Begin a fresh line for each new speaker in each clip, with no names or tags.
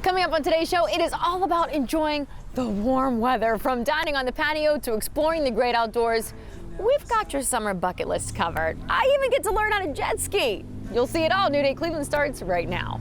Coming up on today's show, it is all about enjoying the warm weather. From dining on the patio to exploring the great outdoors, we've got your summer bucket list covered. I even get to learn how to jet ski. You'll see it all. New Day Cleveland starts right now.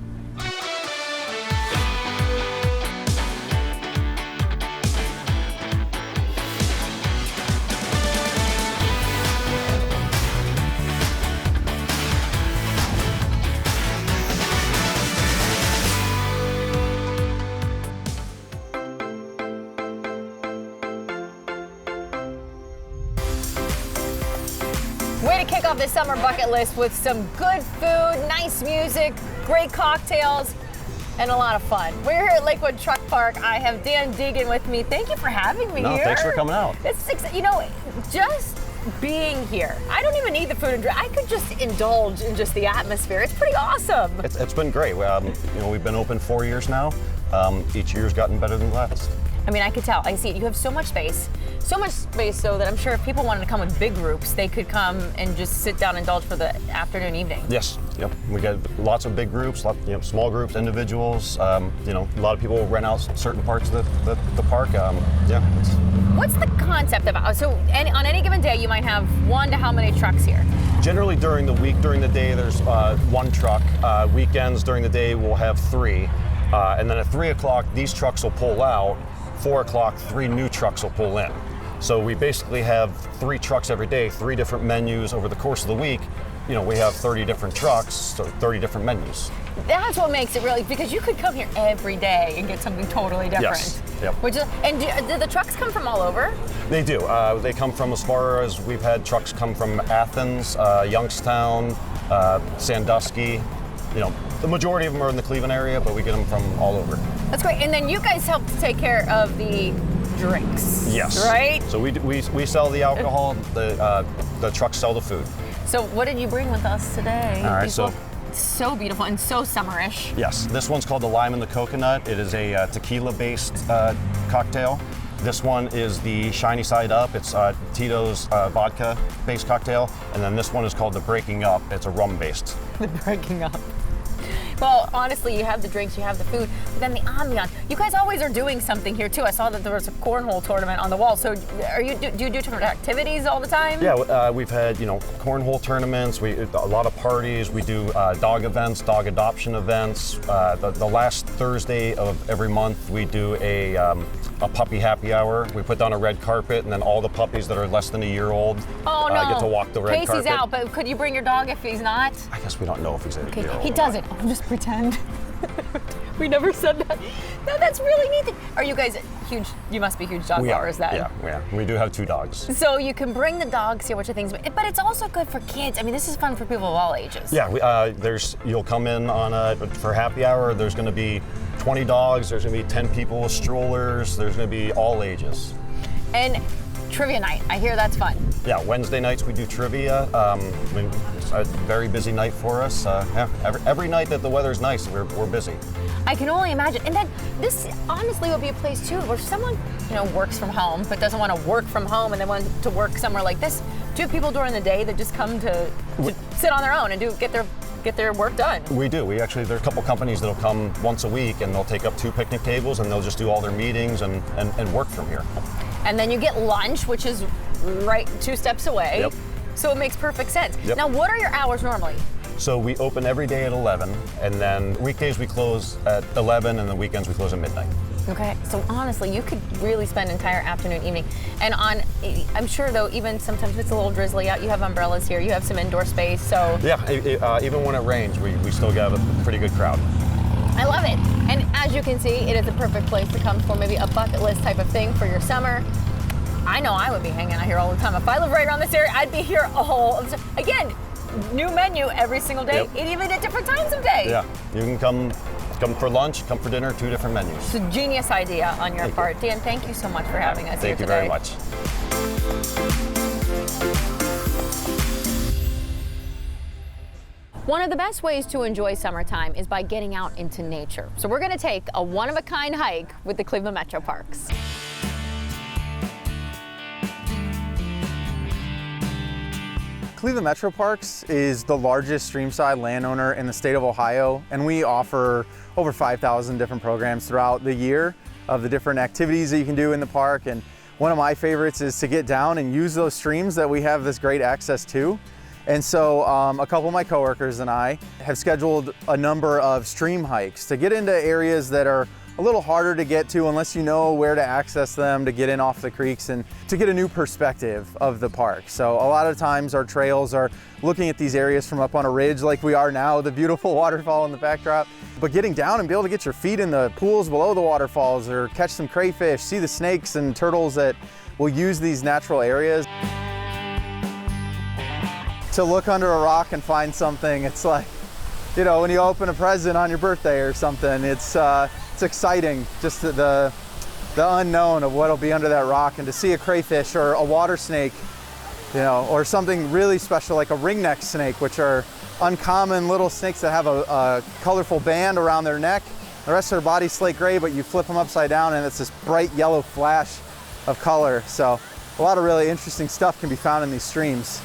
Way to kick off this summer bucket list with some good food, nice music, great cocktails, and a lot of fun. We're here at Lakewood Truck Park. I have Dan Deegan with me. Thank you for having me here.
No, thanks for coming out.
You know, just being here, I don't even need the food and drink. I could just indulge in just the atmosphere. It's pretty awesome.
It's been great. We've been open 4 years now. Each year's gotten better than the last.
I mean, I could tell. I see it. You have so much space so that I'm sure if people wanted to come with big groups, they could come and just sit down and indulge for the afternoon, evening.
Yes. Yep. We got lots of big groups, small groups, individuals. A lot of people rent out certain parts of the park.
What's the concept about? So, on any given day, you might have one to how many trucks here?
Generally, during the week, during the day, there's one truck. Weekends, during the day, we'll have three. And then at 3 o'clock, these trucks will pull out. 4 o'clock, 3 new trucks will pull in. So we basically have 3 trucks every day, 3 different menus over the course of the week. We have 30 different trucks, so 30 different menus.
That's what makes it really, because you could come here every day and get something totally different.
Yes. Yep.
Do the trucks come from all over?
They do. They come from as far as we've had trucks come from Athens, Youngstown, Sandusky. The majority of them are in the Cleveland area, but we get them from all over.
That's great. And then you guys help to take care of the drinks.
Yes.
Right?
So we sell the alcohol, the trucks sell the food.
So what did you bring with us today?
All right,
so beautiful and so summerish.
Yes, this one's called the Lime and the Coconut. It is a tequila-based cocktail. This one is the Shiny Side Up. It's Tito's vodka-based cocktail. And then this one is called the Breaking Up. It's a rum-based.
The Breaking Up. Well, honestly, you have the drinks, you have the food, but then the ambiance. You guys always are doing something here too. I saw that there was a cornhole tournament on the wall. So, do you do different activities all the time?
Yeah, we've had cornhole tournaments. A lot of parties. We do dog events, dog adoption events. The last Thursday of every month, we do a puppy happy hour. We put down a red carpet, and then all the puppies that are less than a year old get to walk the red carpet.
Casey's out, but could you bring your dog if he's not?
I guess we don't know if he's a year old.
He doesn't. I'll just pretend. We never said that. No, that's really neat. Are you guys huge? You must be huge dog lovers then.
Yeah. We do have 2 dogs.
So you can bring the dogs here, which are things, but it's also good for kids. I mean, this is fun for people of all ages.
Yeah, you'll come in for happy hour. There's going to be 20 dogs. There's going to be 10 people with strollers. There's going to be all ages.
And trivia night. I hear that's fun.
Yeah, Wednesday nights we do trivia. It's a very busy night for us. Every night that the weather's nice, we're busy.
I can only imagine. And then this honestly would be a place too where someone works from home but doesn't want to work from home and they want to work somewhere like this. Do you have people during the day that just come to sit on their own and get their work done?
We do. There are a couple companies that'll come once a week and they'll take up 2 picnic tables and they'll just do all their meetings and work from here.
And then you get lunch, which is right 2 steps away.
Yep.
So it makes perfect sense.
Yep.
Now, what are your hours normally?
So we open every day at 11, and then weekdays we close at 11, and the weekends we close at midnight.
Okay, so honestly, you could really spend an entire afternoon, evening. And I'm sure though, even sometimes if it's a little drizzly out, you have umbrellas here, you have some indoor space, so.
Yeah, even when it rains, we still got a pretty good crowd.
I love it. And as you can see, it is a perfect place to come for maybe a bucket list type of thing for your summer. I know I would be hanging out here all the time. If I lived right around this area, I'd be here again, new menu every single day, and even at different times of day.
Yeah, you can come for lunch, come for dinner, 2 different menus.
It's a genius idea on your part. Dan, thank you so much for having us here today.
Thank you very much.
One of the best ways to enjoy summertime is by getting out into nature. So we're going to take a one-of-a-kind hike with the Cleveland Metroparks.
Cleveland Metroparks is the largest streamside landowner in the state of Ohio, and we offer over 5,000 different programs throughout the year of the different activities that you can do in the park. And one of my favorites is to get down and use those streams that we have this great access to. And so a couple of my coworkers and I have scheduled a number of stream hikes to get into areas that are a little harder to get to unless you know where to access them to get in off the creeks and to get a new perspective of the park. So a lot of times our trails are looking at these areas from up on a ridge like we are now, the beautiful waterfall in the backdrop. But getting down and be able to get your feet in the pools below the waterfalls or catch some crayfish, see the snakes and turtles that will use these natural areas. To look under a rock and find something, it's like, you know, when you open a present on your birthday or something, it's exciting, just the unknown of what'll be under that rock, and to see a crayfish or a water snake, you know, or something really special like a ringneck snake, which are uncommon little snakes that have a colorful band around their neck. The rest of their body's slate gray, but you flip them upside down and it's this bright yellow flash of color. So a lot of really interesting stuff can be found in these streams.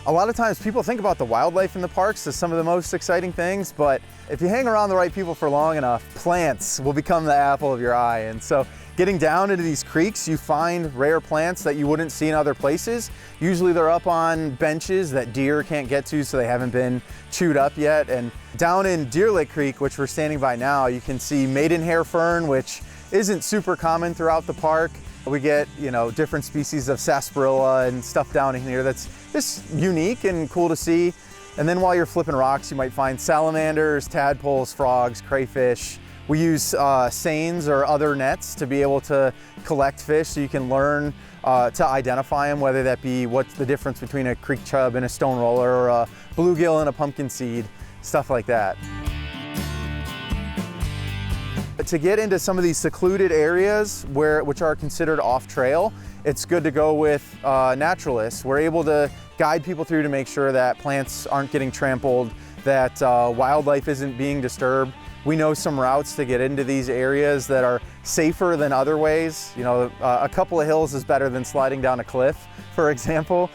A lot of times people think about the wildlife in the parks as some of the most exciting things, but if you hang around the right people for long enough, plants will become the apple of your eye. And so getting down into these creeks, you find rare plants that you wouldn't see in other places. Usually they're up on benches that deer can't get to, so they haven't been chewed up yet. And down in Deer Lake Creek, which we're standing by now, you can see maidenhair fern, which isn't super common throughout the park. We get, you know, different species of sarsaparilla and stuff down in here that's just unique and cool to see. And then while you're flipping rocks, you might find salamanders, tadpoles, frogs, crayfish. We use seines or other nets to be able to collect fish, so you can learn to identify them, whether that be what's the difference between a creek chub and a stone roller, or a bluegill and a pumpkin seed, stuff like that. To get into some of these secluded areas which are considered off trail, it's good to go with naturalists. We're able to guide people through to make sure that plants aren't getting trampled, that wildlife isn't being disturbed. We know some routes to get into these areas that are safer than other ways. You know, a couple of hills is better than sliding down a cliff, for example.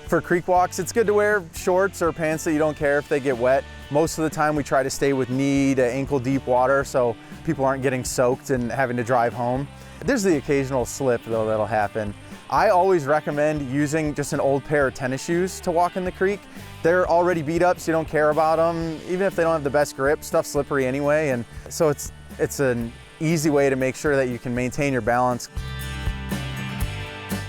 For creek walks, it's good to wear shorts or pants that you don't care if they get wet. Most of the time we try to stay with knee to ankle deep water so people aren't getting soaked and having to drive home. There's the occasional slip though that'll happen. I always recommend using just an old pair of tennis shoes to walk in the creek. They're already beat up, so you don't care about them. Even if they don't have the best grip, stuff's slippery anyway. And so it's an easy way to make sure that you can maintain your balance.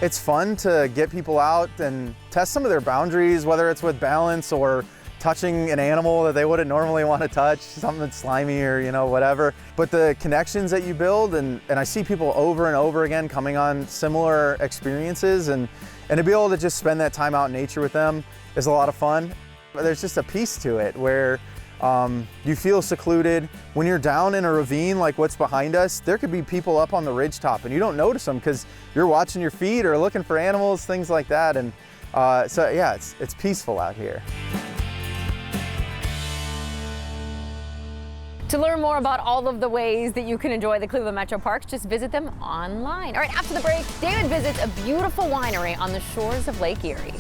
It's fun to get people out and test some of their boundaries, whether it's with balance or touching an animal that they wouldn't normally want to touch, something that's slimy or, you know, whatever. But the connections that you build, and I see people over and over again coming on similar experiences, and to be able to just spend that time out in nature with them is a lot of fun. But there's just a piece to it where you feel secluded. When you're down in a ravine like what's behind us, there could be people up on the ridgetop and you don't notice them because you're watching your feet or looking for animals, things like that. And so yeah, it's peaceful out here.
To learn more about all of the ways that you can enjoy the Cleveland Metroparks, just visit them online. All right, after the break, David visits a beautiful winery on the shores of Lake Erie.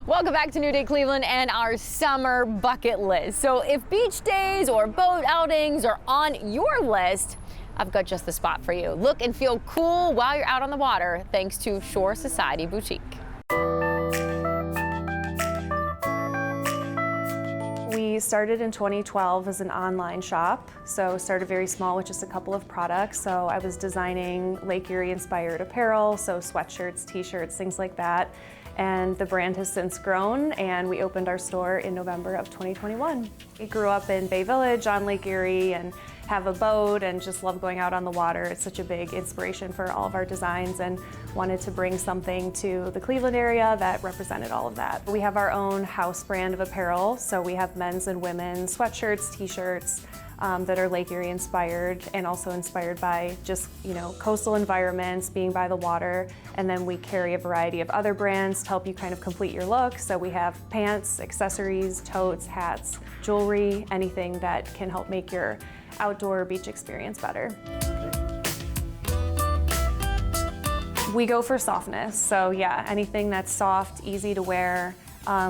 Welcome back to New Day Cleveland and our summer bucket list. So if beach days or boat outings are on your list, I've got just the spot for you. Look and feel cool while you're out on the water thanks to Shore Society Boutique.
We started in 2012 as an online shop, so started very small with just a couple of products. So I was designing Lake Erie inspired apparel, so sweatshirts, t-shirts, things like that. And the brand has since grown, and we opened our store in November of 2021. We grew up in Bay Village on Lake Erie and have a boat and just love going out on the water. It's such a big inspiration for all of our designs, and wanted to bring something to the Cleveland area that represented all of that. We have our own house brand of apparel, so we have men's and women's sweatshirts, t-shirts, that are Lake Erie inspired and also inspired by just, coastal environments, being by the water. And then we carry a variety of other brands to help you kind of complete your look. So we have pants, accessories, totes, hats, jewelry, anything that can help make your outdoor beach experience better. We go for softness, so yeah, anything that's soft, easy to wear.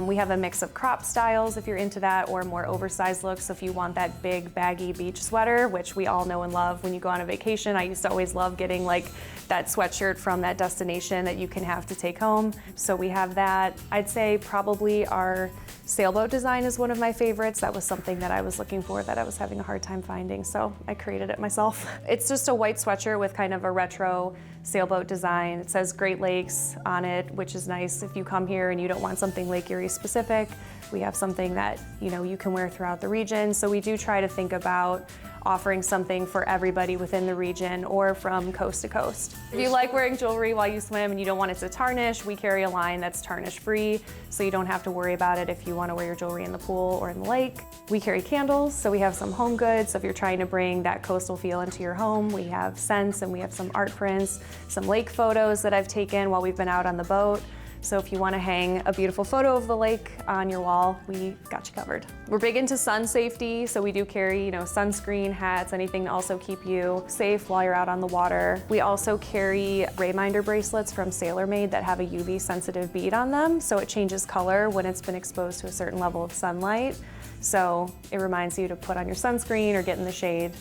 We have a mix of crop styles if you're into that, or more oversized looks if you want that big baggy beach sweater, which we all know and love when you go on a vacation. I used to always love getting like that sweatshirt from that destination that you can have to take home. So we have that. I'd say probably our sailboat design is one of my favorites. That was something that I was looking for that I was having a hard time finding, so I created it myself. It's just a white sweatshirt with kind of a retro sailboat design. It says Great Lakes on it, which is nice if you come here and you don't want something Lake Erie specific. We have something that you can wear throughout the region. So we do try to think about offering something for everybody within the region or from coast to coast. If you like wearing jewelry while you swim and you don't want it to tarnish, we carry a line that's tarnish free, so you don't have to worry about it if you want to wear your jewelry in the pool or in the lake. We carry candles, so we have some home goods. So if you're trying to bring that coastal feel into your home, we have scents and we have some art prints, some lake photos that I've taken while we've been out on the boat. So if you want to hang a beautiful photo of the lake on your wall, we got you covered. We're big into sun safety, so we do carry, sunscreen, hats, anything to also keep you safe while you're out on the water. We also carry Rayminder bracelets from SailorMade that have a UV sensitive bead on them, so it changes color when it's been exposed to a certain level of sunlight. So it reminds you to put on your sunscreen or get in the shade,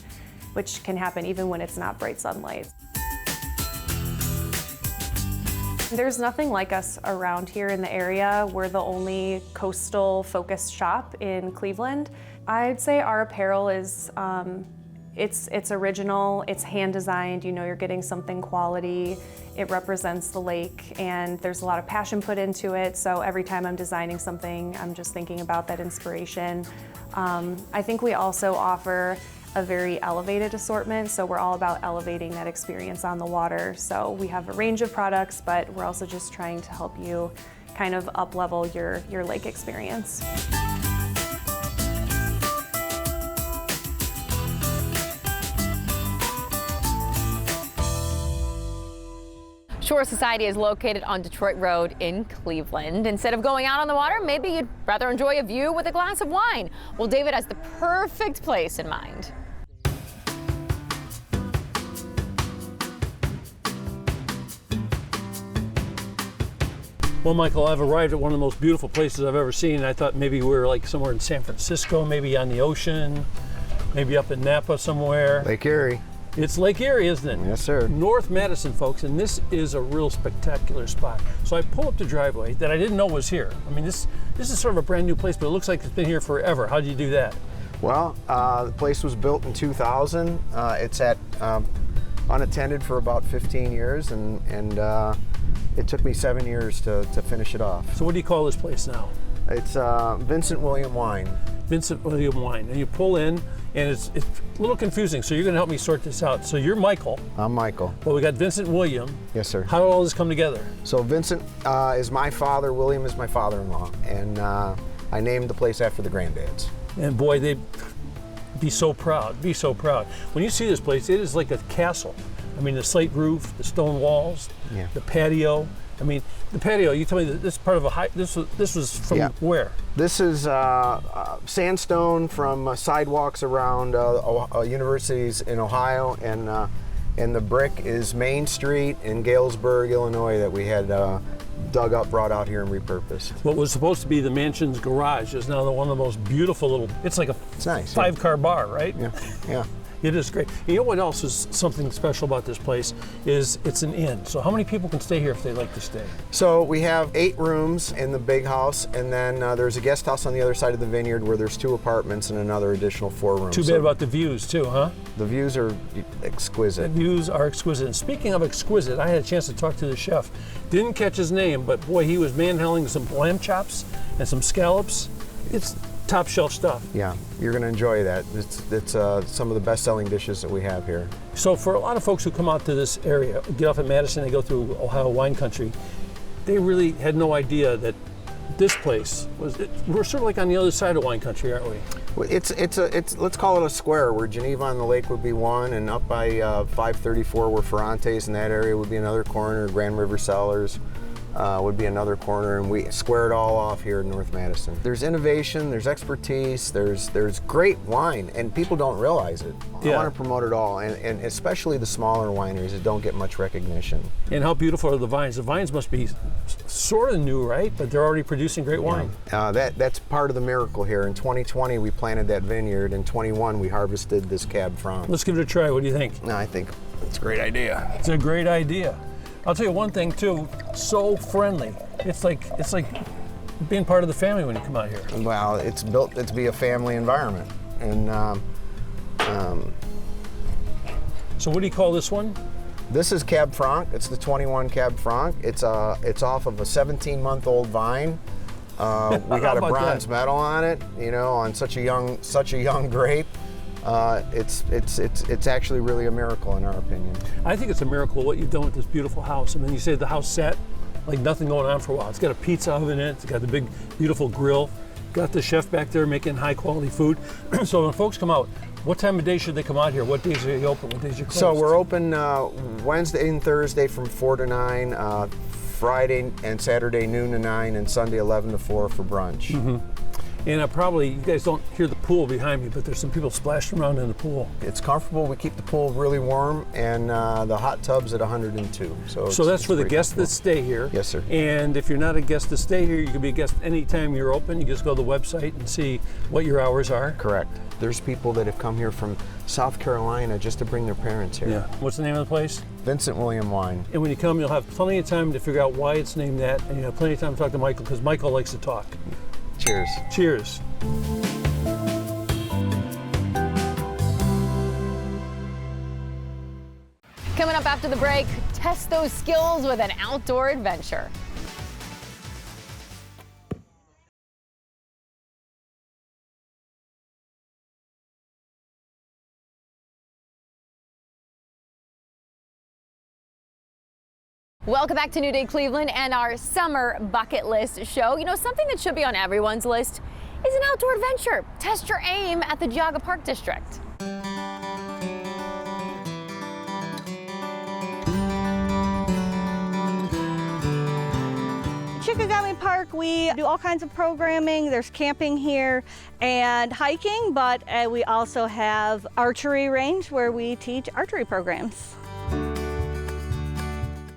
which can happen even when it's not bright sunlight. There's nothing like us around here in the area. We're the only coastal focused shop in Cleveland. I'd say our apparel is, it's original, it's hand designed, you're getting something quality, it represents the lake, and there's a lot of passion put into it. So every time I'm designing something, I'm just thinking about that inspiration. I think we also offer a very elevated assortment, so we're all about elevating that experience on the water. So we have a range of products, but we're also just trying to help you kind of up-level your lake experience.
Shore Society is located on Detroit Road in Cleveland. Instead of going out on the water, maybe you'd rather enjoy a view with a glass of wine. Well, David has the perfect place in mind.
Well, Michael, I've arrived at one of the most beautiful places I've ever seen. I thought maybe we were like somewhere in San Francisco, maybe on the ocean, maybe up in Napa somewhere.
Lake Erie.
It's Lake Erie, isn't it?
Yes, sir.
North Madison, folks, and this is a real spectacular spot. So I pull up the driveway that I didn't know was here. I mean, this is sort of a brand new place, but it looks like it's been here forever. How did you do that?
Well, the place was built in 2000. It's unattended for about 15 years, and it took me 7 years to finish it off.
So what do you call this place now?
It's Vincent William Wine.
Vincent William Wine. And you pull in, and it's a little confusing, so you're going to help me sort this out. So you're Michael.
I'm Michael.
Well, we got Vincent William.
Yes, sir.
How did all this come together?
So Vincent is my father, William is my father-in-law, and I named the place after the granddads.
And boy, they'd be so proud, When you see this place, it is like a castle. I mean, the slate roof, the stone walls,
Yeah.
the patio. I mean, the patio, you tell me that this is part of a high, this was from
Yeah.
where?
This is sandstone from sidewalks around universities in Ohio, and the brick is Main Street in Galesburg, Illinois, that we had dug up, brought out here and repurposed.
What was supposed to be the mansion's garage is now one of the most beautiful little, it's like a
It's nice.
5-car bar, right?
Yeah, yeah.
It is great. You know what else is something special about this place is it's an inn. So how many people can stay here if they'd like to stay?
So we have 8 rooms in the big house, and then there's a guest house on the other side of the vineyard where there's 2 apartments and another additional 4 rooms.
Too bad about the views too, huh?
The views are
The
exquisite.
views are exquisite. And speaking of exquisite, I had a chance to talk to the chef. Didn't catch his name, but boy, he was manhandling some lamb chops and some scallops. It's top shelf stuff.
Yeah, you're going to enjoy that. It's some of the best-selling dishes that we have here.
So for a lot of folks who come out to this area, get off at Madison, they go through Ohio wine country, they really had no idea that this place was, we're sort of like on the other side of wine country, aren't we?
It's let's call it a square, where Geneva on the lake would be one, and up by 534 where Ferrante's in that area would be another corner. Grand River Cellars would be another corner, and we square it all off here in North Madison. There's innovation, there's expertise, there's great wine, and people don't realize it.
Yeah.
I want to promote it all, and especially the smaller wineries that don't get much recognition.
And how beautiful are the vines? The vines must be sort of new, right? But they're already producing great wine.
That's part of the miracle here. In 2020, we planted that vineyard. In 21, we harvested this Cab Franc.
Let's give it a try. What do you think?
No, I think it's a great idea.
It's a great idea. I'll tell you one thing too, so friendly. It's like being part of the family when you come out here.
Well, it's built to be a family environment. And
so what do you call this one?
this is Cab Franc. It's the 21 Cab Franc. It's off of a 17-month-old vine. We got a bronze medal on it, you know, on such a young grape. It's actually really a miracle in our opinion.
I think it's a miracle what you've done with this beautiful house. I mean, you say the house set like nothing going on for a while. It's got a pizza oven in it. It's got the big, beautiful grill. Got the chef back there making high quality food. So when folks come out, what time of day should they come out here? What days are you open? What days are you closed?
So we're open Wednesday and Thursday from 4 to 9, Friday and Saturday noon to 9, and Sunday 11 to 4 for brunch.
Mm-hmm. And probably, you guys don't hear the pool behind me, but there's some people splashing around in the pool.
It's comfortable. We keep the pool really warm, and the hot tub's at 102. So
that's for the guests that stay here.
Yes, sir.
And if you're not a guest to stay here, you can be a guest anytime you're open. You just go to the website and see what your hours are.
Correct. There's people that have come here from South Carolina just to bring their parents here.
Yeah. What's the name of the place?
Vincent William Wine.
And when you come, you'll have plenty of time to figure out why it's named that, and you have plenty of time to talk to Michael, because Michael likes to talk.
Cheers.
Cheers.
Coming up after the break, test those skills with an outdoor adventure. Welcome back to New Day Cleveland and our summer bucket list show. You know, something that should be on everyone's list is an outdoor adventure. Test your aim at the Geauga Park District.
Geauga Park, we do all kinds of programming. There's camping here and hiking, but we also have archery range where we teach archery programs.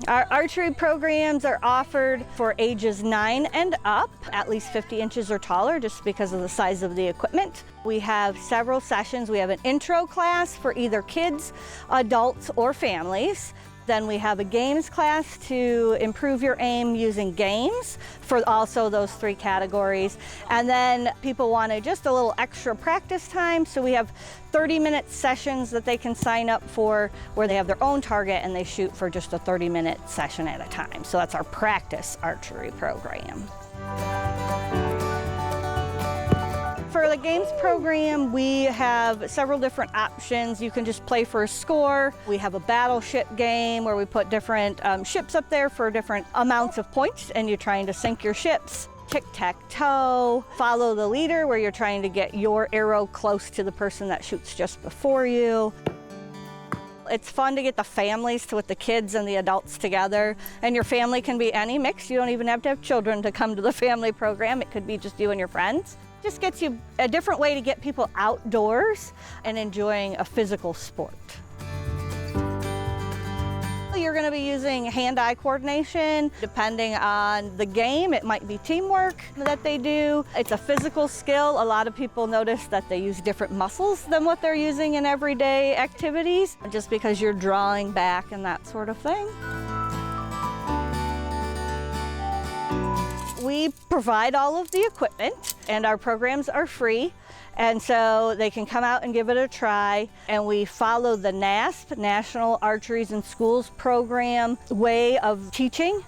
Our archery programs are offered for ages 9 and up, at least 50 inches or taller, just because of the size of the equipment. We have several sessions. We have an intro class for either kids, adults, or families. Then we have a games class to improve your aim using games for also those 3 categories. And then people wanted just a little extra practice time, so we have 30-minute sessions that they can sign up for where they have their own target and they shoot for just a 30-minute session at a time. So that's our practice archery program. For the games program, we have several different options. You can just play for a score. We have a battleship game where we put different ships up there for different amounts of points, and you're trying to sink your ships. Tic-tac-toe, follow the leader, where you're trying to get your arrow close to the person that shoots just before you. It's fun to get the families with the kids and the adults together, and your family can be any mix. You don't even have to have children to come to the family program. It could be just you and your friends. Just gets you a different way to get people outdoors and enjoying a physical sport. You're going to be using hand-eye coordination. Depending on the game, it might be teamwork that they do. It's a physical skill. A lot of people notice that they use different muscles than what they're using in everyday activities, just because you're drawing back and that sort of thing. We provide all of the equipment, and our programs are free, and so they can come out and give it a try. And we follow the NASP, National Archeries in Schools program way of teaching.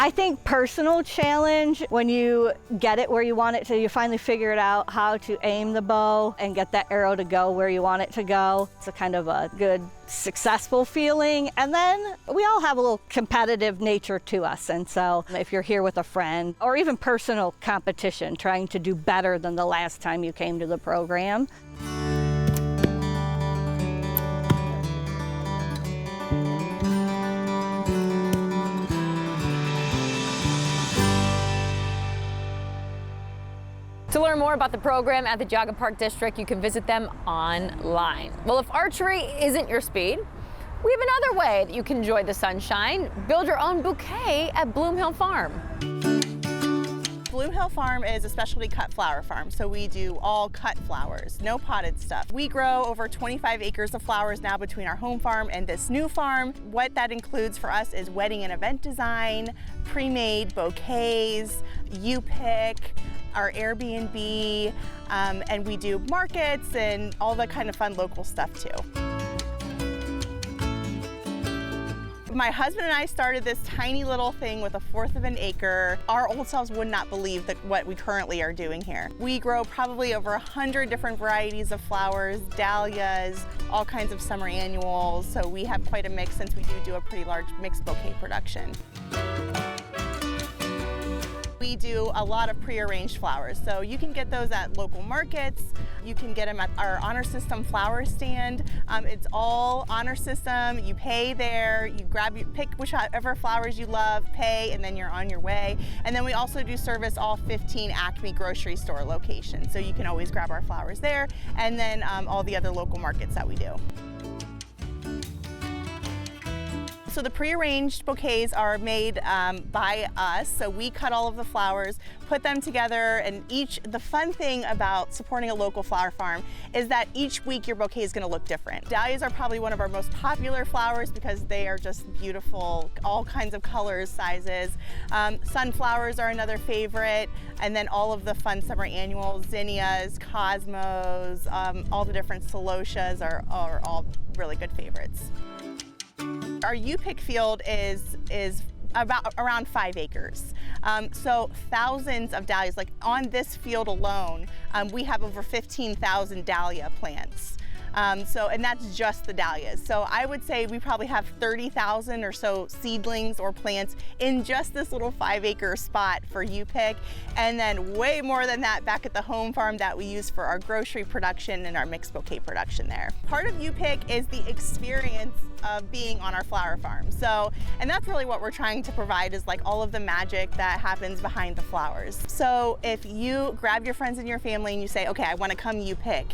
I think personal challenge, when you get it where you want it to, you finally figure it out how to aim the bow and get that arrow to go where you want it to go. It's a kind of a good, successful feeling. And then we all have a little competitive nature to us. And so if you're here with a friend or even personal competition, trying to do better than the last time you came to the program.
To learn more about the program at the Geauga Park District, you can visit them online. Well, if archery isn't your speed, we have another way that you can enjoy the sunshine. Build your own bouquet at Bloom Hill Farm.
Bloom Hill Farm is a specialty cut flower farm, so we do all cut flowers, no potted stuff. We grow over 25 acres of flowers now between our home farm and this new farm. What that includes for us is wedding and event design, pre-made bouquets, you-pick, our Airbnb, and we do markets and all the kind of fun local stuff too. My husband and I started this tiny little thing with 1/4 of an acre. Our old selves would not believe that what we currently are doing here. We grow probably over 100 different varieties of flowers, dahlias, all kinds of summer annuals. So we have quite a mix since we do a pretty large mixed bouquet production. We do a lot of pre-arranged flowers, so you can get those at local markets. You can get them at our Honor System flower stand. It's all Honor System. You pay there, you pick whichever flowers you love, pay, and then you're on your way. And then we also do service all 15 Acme grocery store locations, so you can always grab our flowers there, and then all the other local markets that we do. So the pre-arranged bouquets are made by us. So we cut all of the flowers, put them together, and the fun thing about supporting a local flower farm is that each week your bouquet is going to look different. Dahlias are probably one of our most popular flowers because they are just beautiful, all kinds of colors, sizes. Sunflowers are another favorite, and then all of the fun summer annuals, zinnias, cosmos, all the different celotias are all really good favorites. Our U-pick field is around 5 acres. So thousands of dahlias, like on this field alone, we have over 15,000 dahlia plants. And that's just the dahlias. So I would say we probably have 30,000 or so seedlings or plants in just this little 5-acre spot for U-pick, and then way more than that back at the home farm that we use for our grocery production and our mixed bouquet production there. Part of U-pick is the experience of being on our flower farm. And that's really what we're trying to provide, is like all of the magic that happens behind the flowers. So if you grab your friends and your family and you say, okay, I want to come U-pick,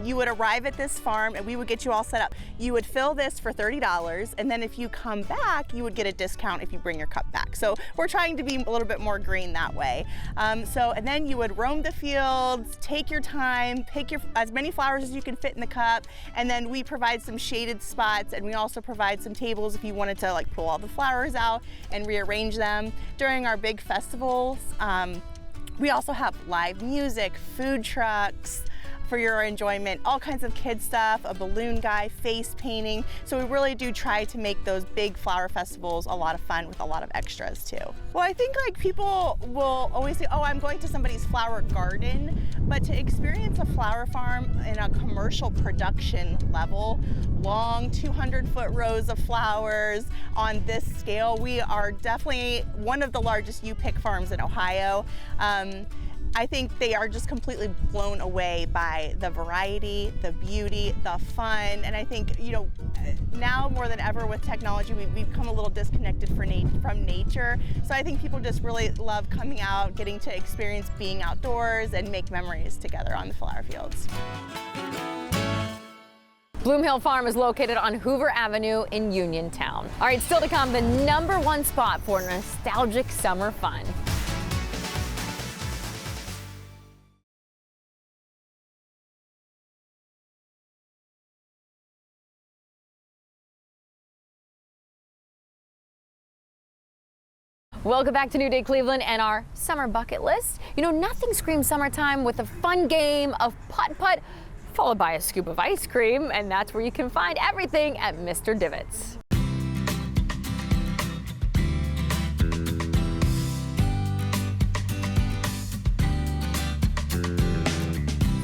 you would arrive at this farm and we would get you all set up. You would fill this for $30, and then if you come back, you would get a discount if you bring your cup back. So we're trying to be a little bit more green that way. And then you would roam the fields, take your time, pick as many flowers as you can fit in the cup, and then we provide some shaded spots, and we also provide some tables if you wanted to like pull all the flowers out and rearrange them. During our big festivals, we also have live music, food trucks for your enjoyment, all kinds of kid stuff, a balloon guy, face painting. So we really do try to make those big flower festivals a lot of fun with a lot of extras too. Well, I think like people will always say, oh, I'm going to somebody's flower garden, but to experience a flower farm in a commercial production level, long 200-foot rows of flowers on this scale, we are definitely one of the largest U-pick farms in Ohio. I think they are just completely blown away by the variety, the beauty, the fun, and I think, you know, now more than ever with technology, we've become a little disconnected from nature. So I think people just really love coming out, getting to experience being outdoors and make memories together on the flower fields.
Bloom Hill Farm is located on Hoover Avenue in Uniontown. All right, still to come, the #1 spot for nostalgic summer fun. Welcome back to New Day Cleveland and our summer bucket list. You know, nothing screams summertime with a fun game of putt-putt, followed by a scoop of ice cream, and that's where you can find everything at Mr. Divot's.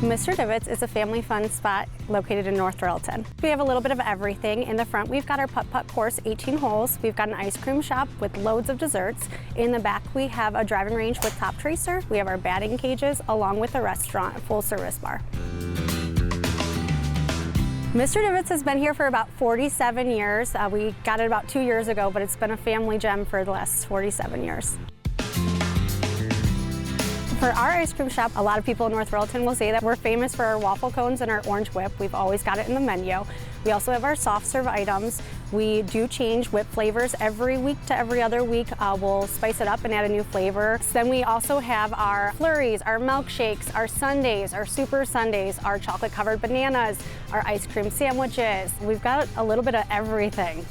Mr. Divot's is a family fun spot located in North Royalton. We have a little bit of everything. In the front, we've got our putt-putt course, 18 holes. We've got an ice cream shop with loads of desserts. In the back, we have a driving range with top tracer. We have our batting cages, along with a restaurant, a full-service bar. Mr. Divot's has been here for about 47 years. We got it about 2 years ago, but it's been a family gem for the last 47 years. For our ice cream shop, a lot of people in North Royalton will say that we're famous for our waffle cones and our orange whip. We've always got it in the menu. We also have our soft serve items. We do change whip flavors every week to every other week. We'll spice it up and add a new flavor. Then we also have our flurries, our milkshakes, our sundaes, our super sundaes, our chocolate covered bananas, our ice cream sandwiches. We've got a little bit of everything.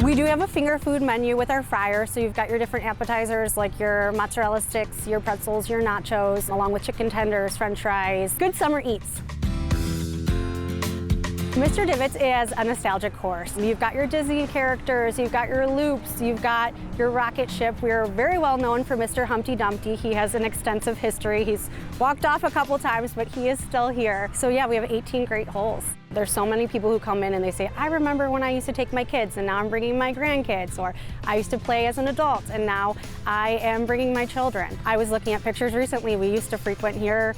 We do have a finger food menu with our fryer, so you've got your different appetizers like your mozzarella sticks, your pretzels, your nachos, along with chicken tenders, french fries. Good summer eats. Mr. Divot's is a nostalgic course. You've got your Disney characters, you've got your loops, you've got your rocket ship. We're very well known for Mr. Humpty Dumpty. He has an extensive history. He's walked off a couple times, but he is still here. So yeah, we have 18 great holes. There's so many people who come in and they say, I remember when I used to take my kids and now I'm bringing my grandkids, or I used to play as an adult and now I am bringing my children. I was looking at pictures recently. We used to frequent here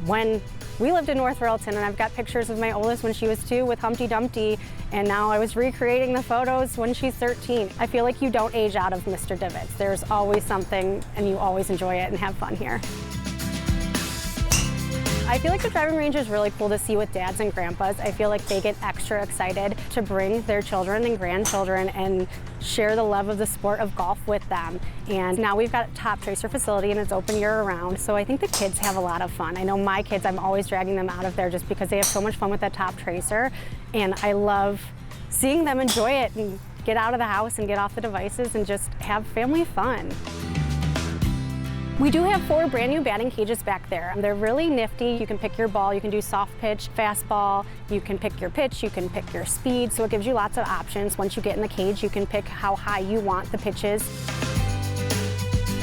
when we lived in North Royalton, and I've got pictures of my oldest when she was 2 with Humpty Dumpty, and now I was recreating the photos when she's 13. I feel like you don't age out of Mr. Divot's. There's always something, and you always enjoy it and have fun here. I feel like the driving range is really cool to see with dads and grandpas. I feel like they get extra excited to bring their children and grandchildren and share the love of the sport of golf with them. And now we've got a top tracer facility and it's open year round. So I think the kids have a lot of fun. I know my kids, I'm always dragging them out of there just because they have so much fun with that top tracer. And I love seeing them enjoy it and get out of the house and get off the devices and just have family fun. We do have 4 brand new batting cages back there. They're really nifty. You can pick your ball, you can do soft pitch, fastball, you can pick your pitch, you can pick your speed, so it gives you lots of options. Once you get in the cage, you can pick how high you want the pitches.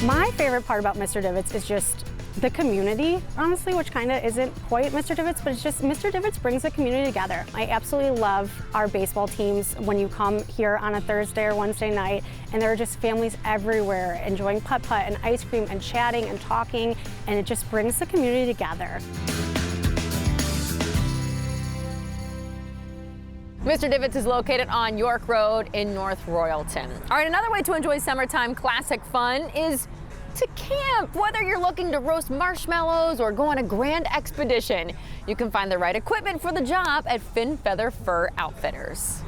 My favorite part about Mr. Divot's is just the community, honestly, which kind of isn't quite Mr. Divot's, but it's just Mr. Divot's brings the community together. I absolutely love our baseball teams when you come here on a Thursday or Wednesday night, and there are just families everywhere enjoying putt-putt and ice cream and chatting and talking, and it just brings the community together.
Mr. Divot's is located on York Road in North Royalton. All right, another way to enjoy summertime classic fun is to camp. Whether you're looking to roast marshmallows or go on a grand expedition, you can find the right equipment for the job at Fin Feather Fur Outfitters.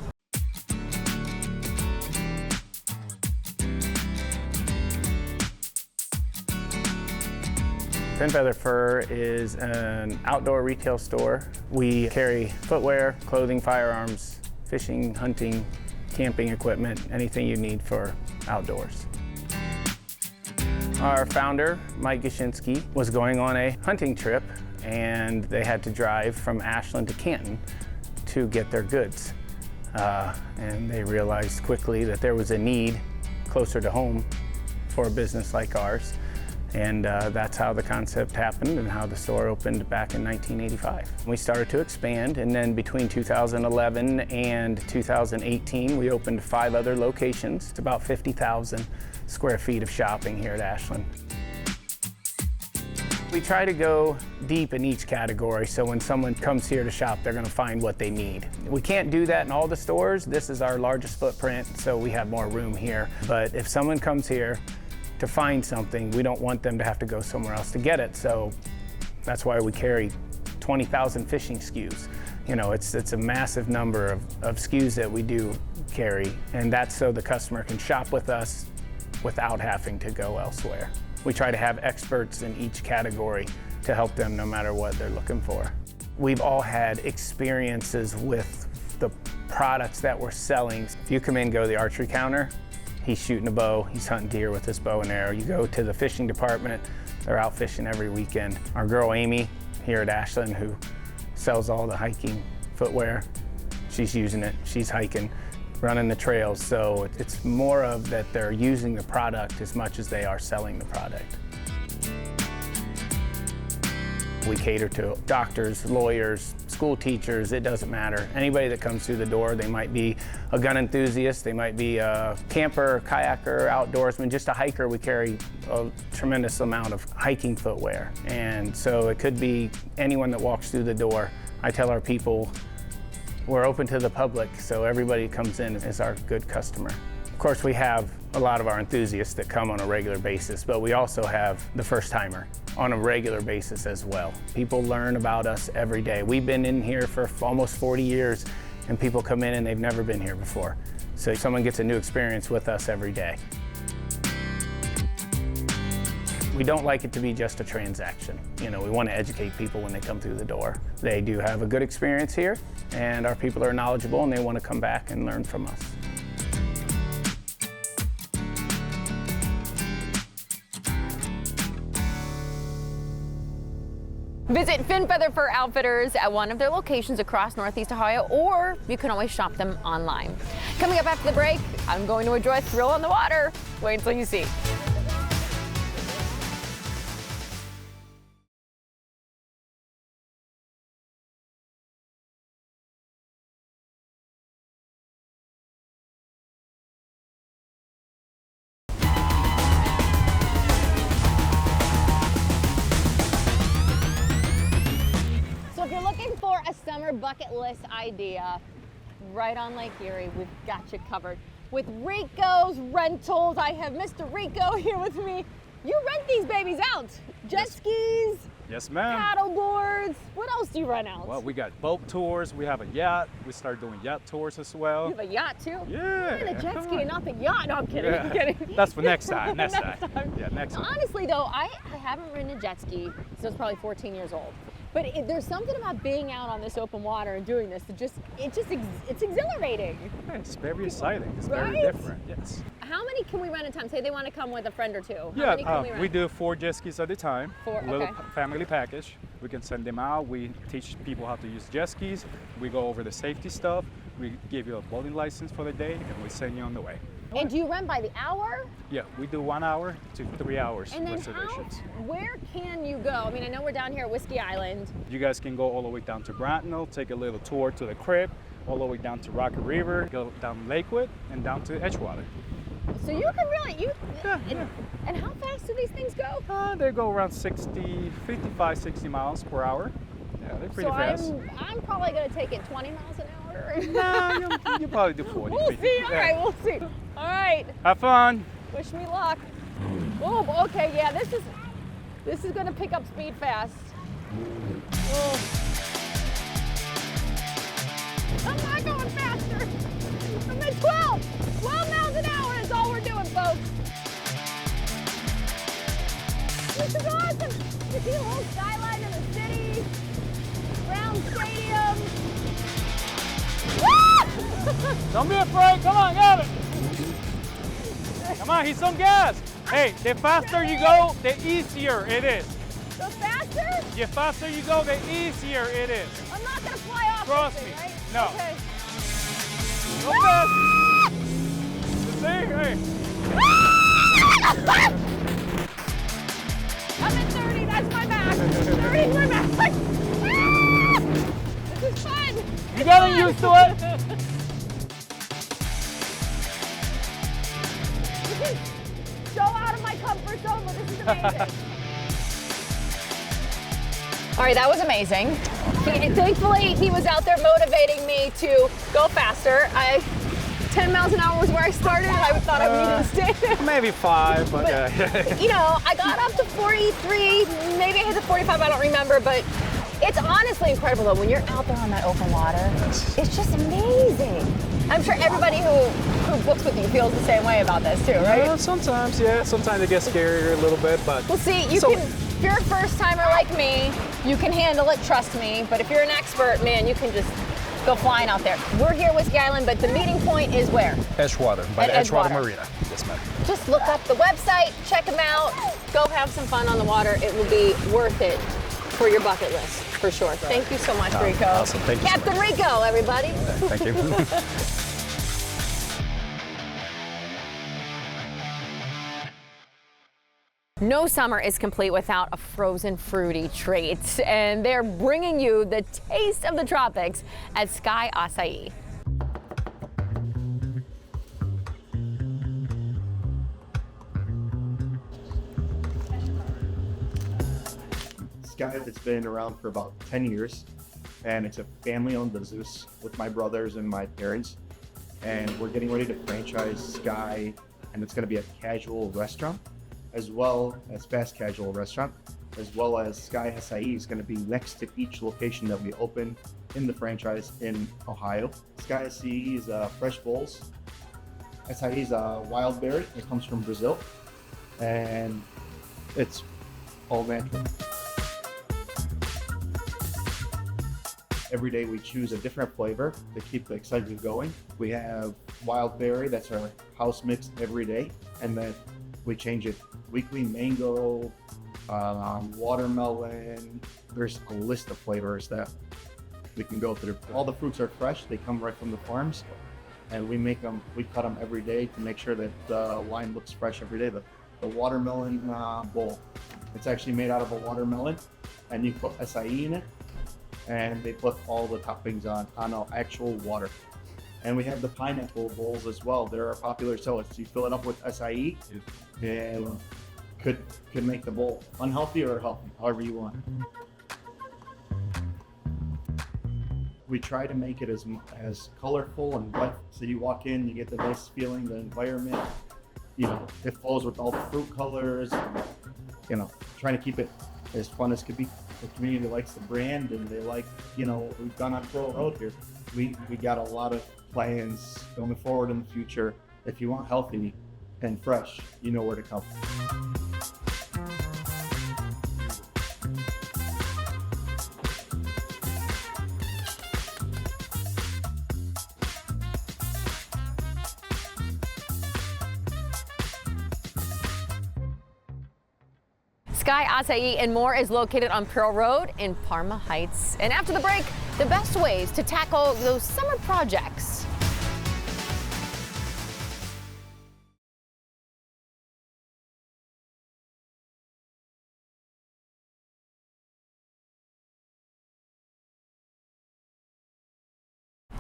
Fin Feather Fur is an outdoor retail store. We carry footwear, clothing, firearms, fishing, hunting, camping equipment, anything you need for outdoors. Our founder, Mike Goshinsky, was going on a hunting trip and they had to drive from Ashland to Canton to get their goods. And they realized quickly that there was a need closer to home for a business like ours. And that's how the concept happened and how the store opened back in 1985. We started to expand, and then between 2011 and 2018, we opened 5 other locations. It's about 50,000 square feet of shopping here at Ashland. We try to go deep in each category, so when someone comes here to shop, they're gonna find what they need. We can't do that in all the stores. This is our largest footprint, so we have more room here. But if someone comes here to find something, we don't want them to have to go somewhere else to get it, so that's why we carry 20,000 fishing SKUs. You know, it's a massive number of SKUs that we do carry, and that's so the customer can shop with us without having to go elsewhere. We try to have experts in each category to help them no matter what they're looking for. We've all had experiences with the products that we're selling. If you come in, go to the archery counter, he's shooting a bow, he's hunting deer with his bow and arrow. You go to the fishing department, they're out fishing every weekend. Our girl Amy here at Ashland, who sells all the hiking footwear, she's using it, she's hiking. running the trails. So it's more of that they're using the product as much as they are selling the product. We cater to doctors, lawyers, school teachers, it doesn't matter. Anybody that comes through the door, they might be a gun enthusiast, they might be a camper, kayaker, outdoorsman, just a hiker. We carry a tremendous amount of hiking footwear. And so it could be anyone that walks through the door. I tell our people, we're open to the public, so everybody comes in is our good customer. Of course, we have a lot of our enthusiasts that come on a regular basis, but we also have the first timer on a regular basis as well. People learn about us every day. We've been in here for almost 40 years, and people come in and they've never been here before. So someone gets a new experience with us every day. We don't like it to be just a transaction. You know, we want to educate people when they come through the door. They do have a good experience here, and our people are knowledgeable and they want to come back and learn from us.
Visit Fin Feather Fur Outfitters at one of their locations across Northeast Ohio, or you can always shop them online. Coming up after the break, I'm going to enjoy a thrill on the water. Wait until you see. Bucket list idea right on Lake Erie. We've got you covered with Rico's Rentals. I have Mr. Rico here with me. You rent these babies out. Jet skis.
Yes, ma'am.
Paddle boards. What else do you rent out?
Well, we got boat tours. We have a yacht. We started doing yacht tours as well.
You have a yacht too?
Yeah.
And a jet ski and not the yacht. No, I'm kidding.
Yeah.
I'm kidding.
That's for next time. Next time.
Yeah,
next time.
Honestly though, I haven't ridden a jet ski since I was probably 14 years old. But there's something about being out on this open water and doing this that it's exhilarating.
Yeah, it's very exciting. It's
right?
very different. Yes.
How many can we rent at a time? Say they want to come with a friend or two. How
Yeah,
many can we rent?
we do 4 jet skis at a time.
4,
little
okay.
family package. We can send them out. We teach people how to use jet skis. We go over the safety stuff. We give you a boating license for the day, and we send you on the way.
And do you rent by the hour?
Yeah, we do 1 hour to 3 hours
And then
reservations.
where can you go? I mean, I know we're down here at Whiskey Island.
You guys can go all the way down to Bracknell, take a little tour to the crib, all the way down to Rocky River, go down Lakewood, and down to Edgewater.
So you can really, and how fast do these things go?
They go around 55, 60 miles per hour. Yeah, they're pretty fast.
I'm probably going to take it 20 miles an hour.
No, you probably do 40.
We'll
50.
see. All right, we'll see. All right.
Have fun.
Wish me luck. Oh, okay, yeah, this is going to pick up speed fast. Oh. I'm not going faster. I'm at 12 miles an hour is all we're doing, folks. This is awesome. You see the whole skyline of the city, Brown Stadium.
Don't be afraid. Come on, grab it. Come on, he's some gas. Hey, the faster you go, the easier it is.
The faster?
The faster you go, the easier it is.
I'm not going to fly off.
Trust
this
me.
thing, right?
No.
Okay.
Go fast. See? Hey.
I'm at 30. That's my max. 30 is my max. This is fun.
You gotta used to it.
This is so out of my comfort zone, but this is amazing. All right, that was amazing. Thankfully, he was out there motivating me to go faster. 10 miles an hour was where I started. I thought I would need to stay there.
Maybe 5, but
you know, I got up to 43, maybe I hit the 45, I don't remember, but it's honestly incredible though, when you're out there on that open water, it's just amazing. I'm sure everybody who books with you feels the same way about this too, right?
Yeah, sometimes, yeah. Sometimes it gets scarier a little bit, but...
Well, see, if you're a first timer like me, you can handle it, trust me. But if you're an expert, man, you can just go flying out there. We're here at Whiskey Island, but the meeting point is where?
Edgewater, by the Edgewater Marina. Yes, ma'am.
Just look up the website, check them out, go have some fun on the water. It will be worth it for your bucket list, for sure. Thank you so much, Rico.
Awesome, thank you
Captain
so much.
Rico, everybody.
Thank you.
No summer is complete without a frozen fruity treat, and they're bringing you the taste of the tropics at Sky Acai.
Sky has been around for about 10 years, and it's a family-owned business with my brothers and my parents, and we're getting ready to franchise Sky, and it's going to be a casual restaurant as well as fast casual restaurant, as well as Sky Acai is going to be next to each location that we open in the franchise in Ohio. Sky Acai is fresh bowls. Acai is a wild berry. It comes from Brazil, and it's all natural. Every day we choose a different flavor to keep the excitement going. We have wild berry, that's our house mix every day, and then we change it weekly. Mango, watermelon. There's a list of flavors that we can go through. All the fruits are fresh, they come right from the farms, and we cut them every day to make sure that the line looks fresh every day. The watermelon bowl, it's actually made out of a watermelon, and you put acai in it, and they put all the toppings on actual water. And we have the pineapple bowls as well. They're our popular salads. You fill it up with acai and could make the bowl unhealthy or healthy, however you want. We try to make it as colorful and wet, so you walk in, you get the nice feeling, the environment, it flows with all the fruit colors, and, trying to keep it as fun as could be. The community likes the brand, and they like, we've gone on Pearl Road here. We got a lot of plans going forward in the future. If you want healthy and fresh, you know where to come.
Acai and More is located on Pearl Road in Parma Heights. And after the break, the best ways to tackle those summer projects.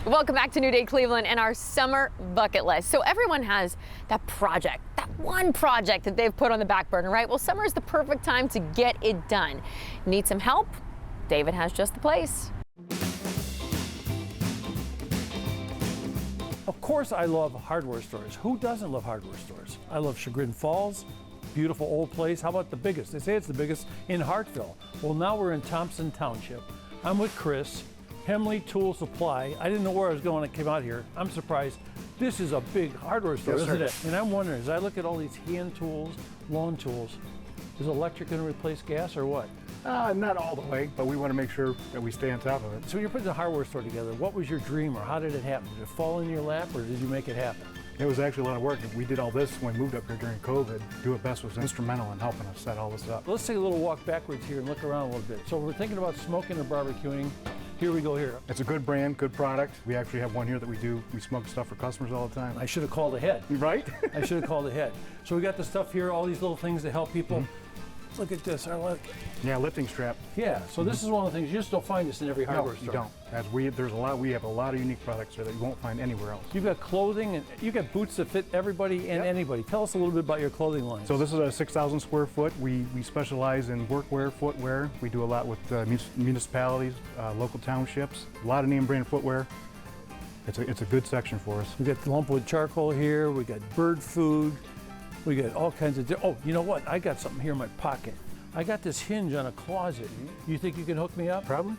Welcome back to New Day Cleveland and our summer bucket list. So everyone has that project, that one project that they've put on the back burner, right? Well, summer is the perfect time to get it done. Need some help? David has just the place.
Of course I love hardware stores. Who doesn't love hardware stores? I love Chagrin Falls, beautiful old place. How about the biggest? They say it's the biggest in Hartville. Well, now we're in Thompson Township. I'm with Chris. Hemley Tool Supply. I didn't know where I was going when I came out here. I'm surprised. This is a big hardware store, isn't it? And I'm wondering, as I look at all these hand tools, lawn tools, is electric going to replace gas or what?
Not all the way, but we want to make sure that we stay on top of it.
So you're putting the hardware store together. What was your dream, or how did it happen? Did it fall in your lap, or did you make it happen?
It was actually a lot of work. We did all this when we moved up here during COVID. Do It Best was instrumental in helping us set all this up.
Let's take a little walk backwards here and look around a little bit. So we're thinking about smoking or barbecuing. Here we go here.
It's a good brand, good product. We actually have one here that we smoke stuff for customers all the time.
I should have called ahead.
Right?
I should have called ahead. So we got the stuff here, all these little things to help people. Look at this.
Yeah, lifting strap.
Yeah, so this is one of the things, you just don't find this in every hardware store.
You don't. We have a lot of unique products here that you won't find anywhere else.
You've got clothing, and you've got boots that fit everybody and anybody. Tell us a little bit about your clothing line.
So this is a 6,000 square foot. We specialize in workwear, footwear. We do a lot with municipalities, local townships, a lot of name brand footwear. It's a good section for us.
We got the lumpwood charcoal here. We got bird food. We got all kinds of, oh, you know what? I got something here in my pocket. I got this hinge on a closet. You think you can hook me up?
Probably.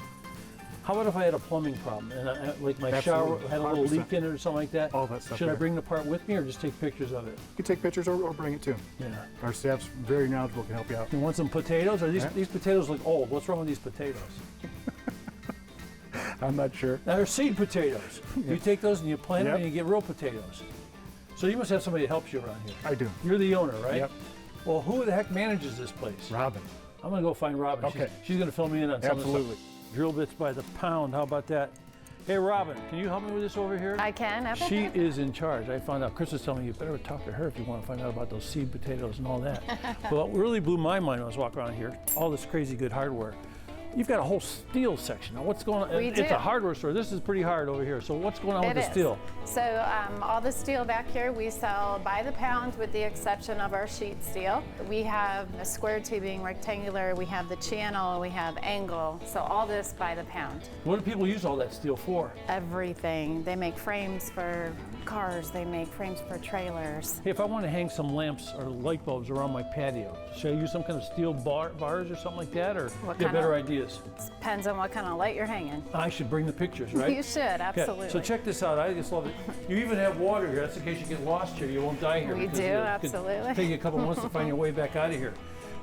How about if I had a plumbing problem and like my shower had a little leak in it or something like that?
All that stuff.
Should I bring the part with me or just take pictures of it?
You can take pictures or bring it too.
Yeah.
Our staff's very knowledgeable, can help you out.
You want some potatoes? Are these potatoes look old? What's wrong with these potatoes?
I'm not sure.
Now, they're seed potatoes. Yeah. You take those and you plant them and you get real potatoes. So you must have somebody that helps you around here.
I do.
You're the owner, right?
Yep.
Well, who the heck manages this place?
Robin.
I'm gonna go find Robin.
Okay.
She's gonna fill me in on some
Absolutely.
of the stuff. Drill bits by the pound, how about that? Hey, Robin, can you help me with this over here?
I can.
She is in charge. I found out, Chris was telling me you better talk to her if you want to find out about those seed potatoes and all that. But what really blew my mind when I was walking around here, all this crazy good hardware. You've got a whole steel section. Now what's going on?
We
It's
do.
a hardware store. This is pretty hard over here. So what's going on with the steel?
So all the steel back here we sell by the pound with the exception of our sheet steel. We have a square tubing, rectangular, we have the channel, we have angle. So all this by the pound.
What do people use all that steel for?
Everything. They make frames for cars, they make frames for trailers.
Hey, if I want to hang some lamps or light bulbs around my patio, should I use some kind of steel bars or something like that, or
What
get
kind
better
of-
ideas?
Depends on what kind of light you're hanging.
I should bring the pictures, right?
You should, absolutely.
Yeah. So check this out. I just love it. You even have water here. That's in case you get lost here. You won't die here.
We
because
do,
it could
absolutely.
take you a couple months to find your way back out of here.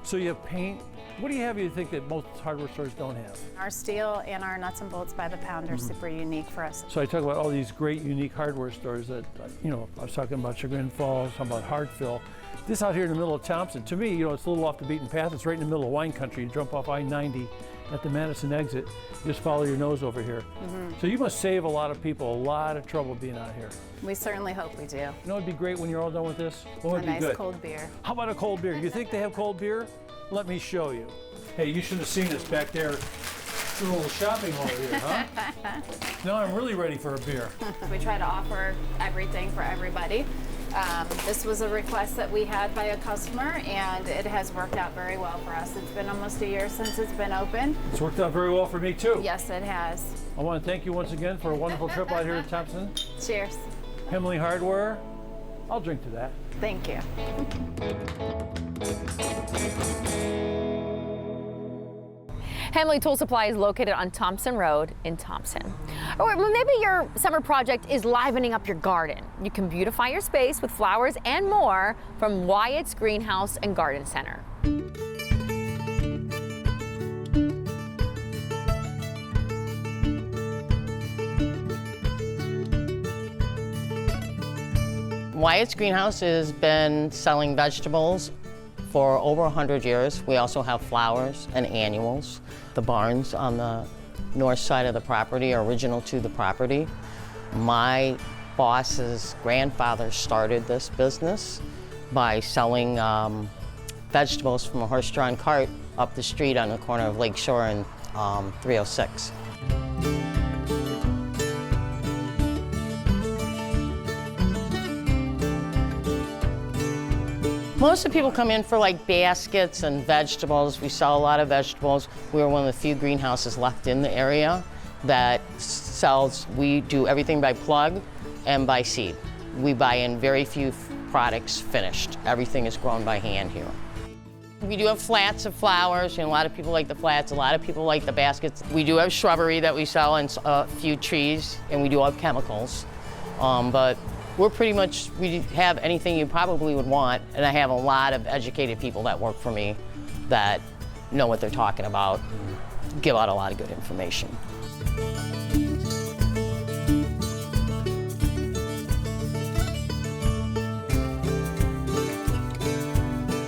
So you have paint. What do you have you think that most hardware stores don't have?
Our steel and our nuts and bolts by the pound are
Mhm.
super unique for us.
So I talk about all these great, unique hardware stores that, I was talking about Chagrin Falls, talking about Hartfill. This out here in the middle of Thompson, to me, it's a little off the beaten path. It's right in the middle of wine country. You jump off I-90 at the Madison exit. Just follow your nose over here.
Mhm.
So you must save a lot of people a lot of trouble being out here.
We certainly hope we do.
You know what'd be great when you're all done with this? What would
A
be
nice
good?
cold beer.
How about a cold beer? You think they have cold beer? Let me show you. Hey, you should have seen us back there. It's a little shopping hall here, huh? Now I'm really ready for a beer.
We try to offer everything for everybody. This was a request that we had by a customer, and it has worked out very well for us. It's been almost a year since it's been open.
It's worked out very well for me too.
Yes, it has.
I want to thank you once again for a wonderful trip out here at Thompson.
Cheers.
Hemley Hardware. I'll drink to that.
Thank you.
Hemley Tool Supply is located on Thompson Road in Thompson. Or maybe your summer project is livening up your garden. You can beautify your space with flowers and more from Wyatt's Greenhouse and Garden Center.
Wyatt's Greenhouse has been selling vegetables for over 100 years. We also have flowers and annuals. The barns on the north side of the property are original to the property. My boss's grandfather started this business by selling vegetables from a horse-drawn cart up the street on the corner of Lakeshore and 306. Most of the people come in for like baskets and vegetables. We sell a lot of vegetables. We're one of the few greenhouses left in the area that sells, we do everything by plug and by seed. We buy in very few products finished. Everything is grown by hand here. We do have flats of flowers, and a lot of people like the flats, a lot of people like the baskets. We do have shrubbery that we sell and a few trees, and we do have chemicals. But we're pretty much, we have anything you probably would want, and I have a lot of educated people that work for me that know what they're talking about, give out a lot of good information.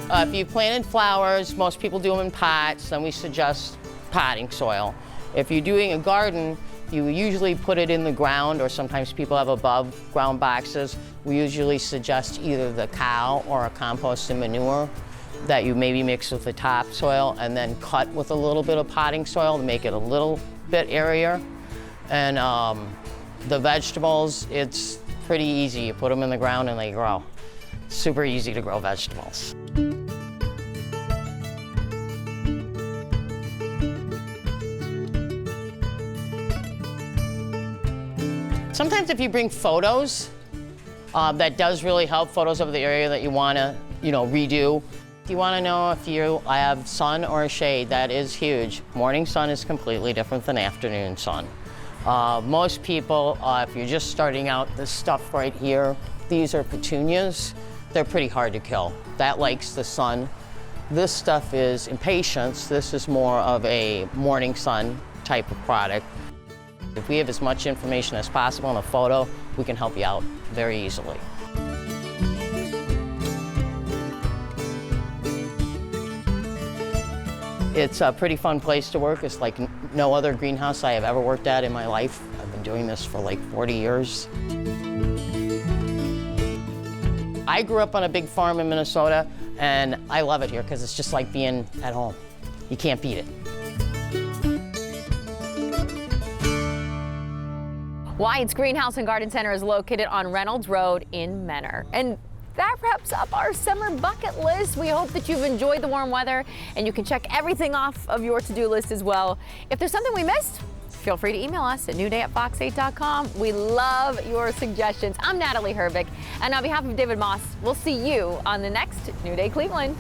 If you planted flowers, most people do them in pots, then we suggest potting soil. If you're doing a garden, you usually put it in the ground, or sometimes people have above ground boxes. We usually suggest either the cow or a compost and manure that you maybe mix with the topsoil and then cut with a little bit of potting soil to make it a little bit airier. And the vegetables, it's pretty easy. You put them in the ground and they grow. Super easy to grow vegetables. Sometimes if you bring photos, that does really help, photos of the area that you want to, redo. If you want to know if you have sun or shade, that is huge. Morning sun is completely different than afternoon sun. Most people, if you're just starting out, this stuff right here, these are petunias. They're pretty hard to kill. That likes the sun. This stuff is impatiens. This is more of a morning sun type of product. If we have as much information as possible in a photo, we can help you out very easily. It's a pretty fun place to work. It's like no other greenhouse I have ever worked at in my life. I've been doing this for like 40 years. I grew up on a big farm in Minnesota, and I love it here because it's just like being at home. You can't beat it.
Wyatt's Greenhouse and Garden Center is located on Reynolds Road in Menor. And that wraps up our summer bucket list. We hope that you've enjoyed the warm weather and you can check everything off of your to-do list as well. If there's something we missed, feel free to email us at newday@fox8.com. We love your suggestions. I'm Natalie Herbick, and on behalf of David Moss, we'll see you on the next New Day Cleveland.